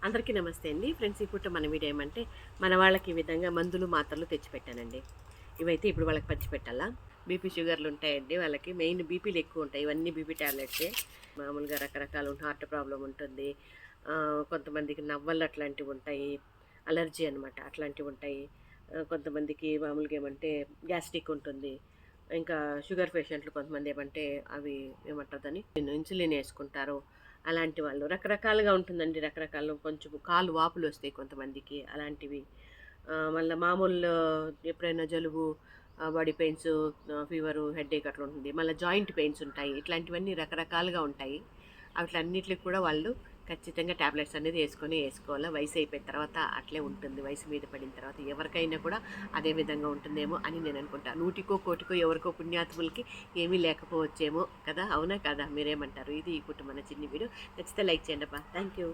అందరికీ నమస్తే అండి ఫ్రెండ్స్. ఇప్పుడు మన వీడియో ఏమంటే మన వాళ్ళకి ఈ విధంగా మందులు మాత్రలు తెచ్చిపెట్టానండి. ఇవైతే ఇప్పుడు వాళ్ళకి పంచిపెట్టాలా. బీపీ షుగర్లు ఉంటాయండి వాళ్ళకి, మెయిన్ బీపీలు ఎక్కువ ఉంటాయి. ఇవన్నీ బీపీ టాబ్లెట్సే. మామూలుగా రకరకాలు హార్ట్ ప్రాబ్లం ఉంటుంది, కొంతమందికి నవ్వలు అట్లాంటివి ఉంటాయి, అలర్జీ అనమాట అట్లాంటివి ఉంటాయి. కొంతమందికి మామూలుగా ఏమంటే గ్యాస్ట్రిక్ ఉంటుంది. ఇంకా షుగర్ పేషెంట్లు కొంతమంది ఏమంటే అవి ఏమంటారు దాన్ని ఇన్సులిన్ వేసుకుంటారు. అలాంటి వాళ్ళు రకరకాలుగా ఉంటుందండి. రకరకాలు కొంచెం కాలు వాపులు వస్తాయి కొంతమందికి అలాంటివి. మళ్ళీ మామూలు ఎప్పుడైనా జలుబు, బాడీ పెయిన్స్, ఫీవరు, హెడేక్ అట్లా ఉంటుంది. మళ్ళీ జాయింట్ పెయిన్స్ ఉంటాయి. ఇట్లాంటివన్నీ రకరకాలుగా ఉంటాయి. అట్లన్నిటికి కూడా వాళ్ళు ఖచ్చితంగా టాబ్లెట్స్ అనేది వేసుకోవాలి. వయసు అయిపోయిన తర్వాత అట్లే ఉంటుంది. వయసు మీద పడిన తర్వాత ఎవరికైనా కూడా అదే విధంగా ఉంటుందేమో అని నేను అనుకుంటాను. నూటికో కోటికో ఎవరికో పుణ్యాత్ములకి ఏమీ లేకపోవచ్చేమో కదా. అవునా కదా, మీరేమంటారు? ఇది ఇప్పుడు మన చిన్ని వీడియో. నచ్చితే లైక్ చేయండి అబ్బా. Thank you.